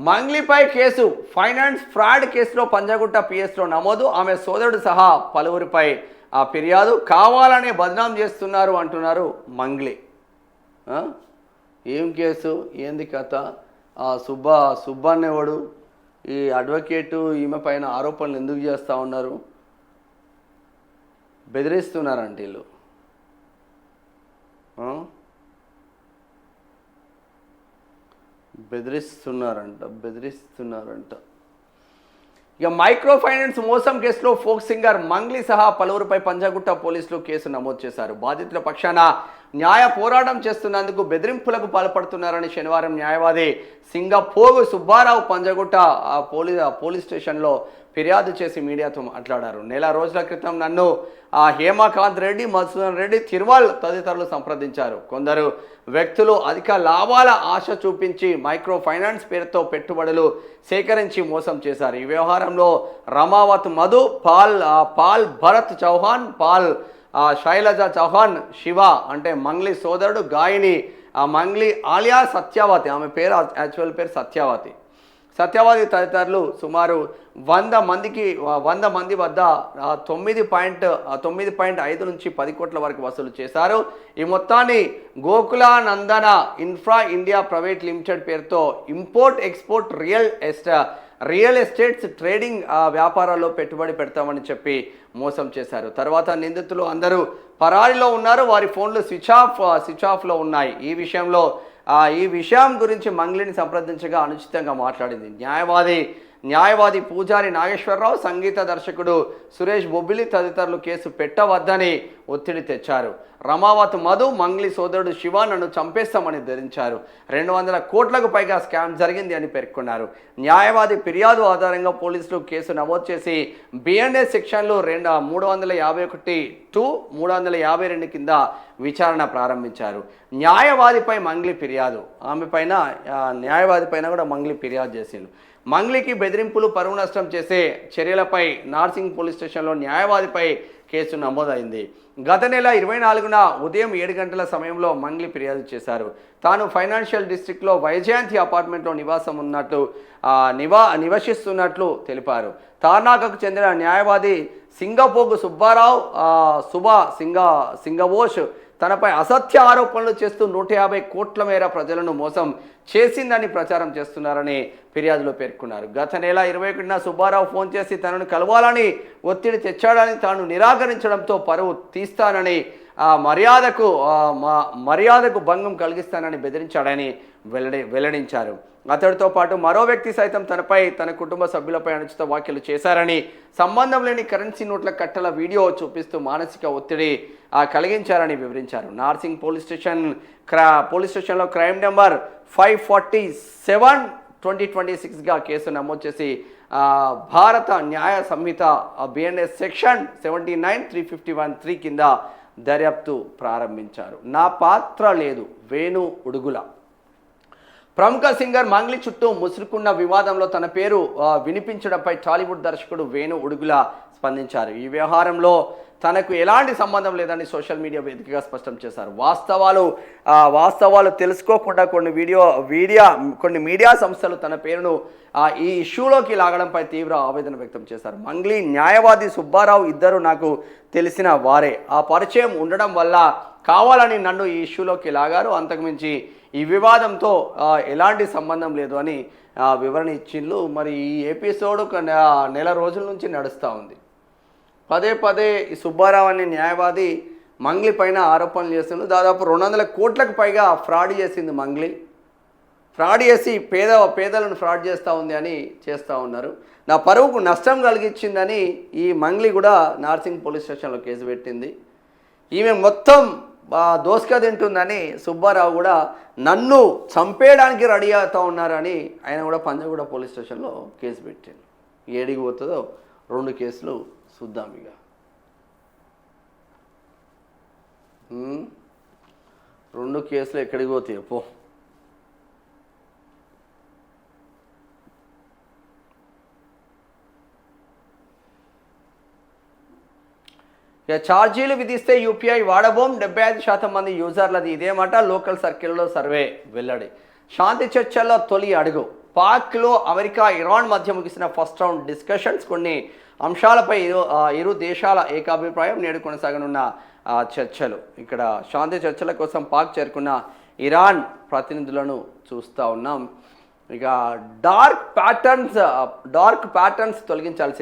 మంగ్లీపై case. Finance fraud కేసులో పంజాగుట్ట పిఎస్లో నమోదు. ఆమె సోదరుడు సహా పలువురిపై ఫిర్యాదు. కావాలనే బదనాం చేస్తున్నారు అంటున్నారు మంగ్లీ. ఏం కేసు, ఏంది కథ? సుబ్బన్నెవడు? ఈ అడ్వకేటు ఈమె పైన ఆరోపణలు ఎందుకు చేస్తూ ఉన్నారు? బెదిరిస్తున్నారంట వీళ్ళు. బెదిరిస్తున్నారంట. ఇక మైక్రో ఫైనాన్స్ మోసం కేసులో ఫోక్ సింగర్ మంగ్లీ సహా పలువురిపై పంజాగుట్ట పోలీసులు కేసు నమోదు చేశారు. బాధితుల పక్షాన న్యాయ పోరాటం చేస్తున్నందుకు బెదిరింపులకు పాల్పడుతున్నారని శనివారం న్యాయవాది సింగపోగు సుబ్బారావు పంజాగుట్ట పోలీస్ స్టేషన్లో ఫిర్యాదు చేసి మీడియాతో మాట్లాడారు. నెల రోజుల క్రితం నన్ను హేమకాంత్ రెడ్డి, మధుసూదన్ రెడ్డి, తిరువాల్ తదితరులు సంప్రదించారు. కొందరు వ్యక్తులు అధిక లాభాల ఆశ చూపించి మైక్రో ఫైనాన్స్ పేరుతో పెట్టుబడులు సేకరించి మోసం చేశారు. ఈ వ్యవహారంలో రమావత్ మధు, పాల్ భరత్ చౌహాన్, శైలజ చౌహాన్, శివ అంటే మంగ్లీ సోదరుడు, గాయని మంగ్లీ ఆలియా సత్యవతి, ఆమె పేరు యాక్చువల్ పేరు సత్యవతి తదితరులు సుమారు 100 మంది వద్ద 9.5 నుంచి 10 కోట్ల వరకు వసూలు చేశారు. ఈ మొత్తాన్ని గోకులానందన ఇన్ఫ్రా ఇండియా ప్రైవేట్ లిమిటెడ్ పేరుతో import export real estates trading వ్యాపారాల్లో పెట్టుబడి పెడతామని చెప్పి మోసం చేశారు. తర్వాత నిందితులు అందరూ పరారీలో ఉన్నారు. వారి ఫోన్లు స్విచ్ ఆఫ్లో ఉన్నాయి. ఈ విషయం గురించి మంగ్లీని సంప్రదించగా అనుచితంగా మాట్లాడింది. న్యాయవాది పూజారి నాగేశ్వరరావు, సంగీత దర్శకుడు సురేష్ బొబ్బిలి తదితరులు కేసు పెట్టవద్దని ఒత్తిడి తెచ్చారు. రమావత్ మధు, మంగ్లీ సోదరుడు శివ నన్ను చంపేస్తామని బెదిరించారు. 200 కోట్లకు పైగా స్కామ్ జరిగింది అని పేర్కొన్నారు. న్యాయవాది ఫిర్యాదు ఆధారంగా పోలీసులు కేసు నమోదు చేసి బిఎన్ఎస్ సెక్షన్లు 351-352 కింద విచారణ ప్రారంభించారు. న్యాయవాదిపై మంగ్లీ ఫిర్యాదు. న్యాయవాది పైన కూడా మంగ్లీ ఫిర్యాదు చేసిండు. మంగ్లీకి బెదిరింపులు, పరువు నష్టం చేసే చర్యలపై నార్సింగ్ పోలీస్ స్టేషన్లో న్యాయవాదిపై కేసు నమోదైంది. గత నెల 24న ఉదయం 7 గంటల సమయంలో మంగ్లీ ఫిర్యాదు చేశారు. తాను ఫైనాన్షియల్ డిస్ట్రిక్ట్లో వైజయంతి అపార్ట్మెంట్లో నివసిస్తున్నట్లు తెలిపారు. తార్నాకకు చెందిన న్యాయవాది సింగపోగు సుబ్బారావు సింగవోష్ తనపై అసత్య ఆరోపణలు చేస్తూ 150 కోట్ల మేర ప్రజలను మోసం చేసిందని ప్రచారం చేస్తున్నారని ఫిర్యాదులో పేర్కొన్నారు. గత నెల 21న సుబ్బారావు ఫోన్ చేసి తనను కలవాలని ఒత్తిడి తెచ్చాడని, తాను నిరాకరించడంతో పరువు తీస్తానని, మర్యాదకు భంగం కలిగిస్తానని బెదిరించాడని వెల్లడించారు. అతడితో పాటు మరో వ్యక్తి సైతం తనపై, తన కుటుంబ సభ్యులపై అనుచిత వ్యాఖ్యలు చేశారని, సంబంధం లేని కరెన్సీ నోట్ల కట్టల వీడియో చూపిస్తూ మానసిక ఒత్తిడి కలిగించారని వివరించారు. నార్సింగ్ పోలీస్ స్టేషన్లో క్రైమ్ నెంబర్ 547/2026గా కేసు నమోదు చేసి భారత న్యాయ సంహిత బిఎన్ఎస్ సెక్షన్ 79-351-3 కింద దర్యాప్తు ప్రారంభించారు. నా పాత్ర లేదు. వేణు ఉడుగుల. ప్రముఖ సింగర్ మంగ్లీ చుట్టూ ముసురుకున్న వివాదంలో తన పేరు వినిపించడంపై టాలీవుడ్ దర్శకుడు వేణు ఉడుగుల స్పందించారు. ఈ వ్యవహారంలో తనకు ఎలాంటి సంబంధం లేదని సోషల్ మీడియా వేదికగా స్పష్టం చేశారు. వాస్తవాలు తెలుసుకోకుండా కొన్ని మీడియా సంస్థలు తన పేరును ఈ ఇష్యూలోకి లాగడంపై తీవ్ర ఆవేదన వ్యక్తం చేశారు. మంగ్లీ, న్యాయవాది సుబ్బారావు ఇద్దరు నాకు తెలిసిన వారే. ఆ పరిచయం ఉండడం వల్ల కావాలని నన్ను ఈ ఇష్యూలోకి లాగారు. అంతకుమించి ఈ వివాదంతో ఎలాంటి సంబంధం లేదు అని వివరణ ఇచ్చిండ్రు. మరి ఈ ఎపిసోడ్ నెల రోజుల నుంచి నడుస్తూ ఉంది. పదే ఈ సుబ్బారావు అనే న్యాయవాది మంగ్లీ పైన ఆరోపణలు చేసిండు. దాదాపు 200 కోట్లకు పైగా ఫ్రాడ్ చేసింది మంగ్లీ. ఫ్రాడ్ చేసి పేదలను ఫ్రాడ్ చేస్తూ ఉంది అని చేస్తూ ఉన్నారు. నా పరువుకు నష్టం కలిగించిందని ఈ మంగ్లీ కూడా నార్సింగ్ పోలీస్ స్టేషన్లో కేసు పెట్టింది. ఈమె మొత్తం దోసుక తింటుందని సుబ్బారావు కూడా నన్ను చంపేయడానికి రెడీ అవుతూ ఉన్నారని ఆయన కూడా పంజాగుట్ట పోలీస్ స్టేషన్లో కేసు పెట్టాడు. ఏడికి పోతుందో 2 కేసులు చూద్దాం. ఇక 2 కేసులు ఎక్కడికి పోతాయి పో. ఇక ఛార్జీలు విధిస్తే యూపీఐ వాడబోం, 75% మంది యూజర్లది ఇదేమాట లోకల్ సర్కిల్లో సర్వే వెల్లడి. శాంతి చర్చల్లో తొలి అడుగు. పాక్లో అమెరికా ఇరాన్ మధ్య ముగిసిన ఫస్ట్ రౌండ్ డిస్కషన్స్, కొన్ని అంశాలపై ఇరు దేశాల ఏకాభిప్రాయం, నేడు కొనసాగనున్న చర్చలు. ఇక్కడ శాంతి చర్చల కోసం పాక్ చేరుకున్న ఇరాన్ ప్రతినిధులను చూస్తూ ఉన్నాం. ఇక డార్క్ ప్యాటర్న్స్ తొలగించాల్సిందే.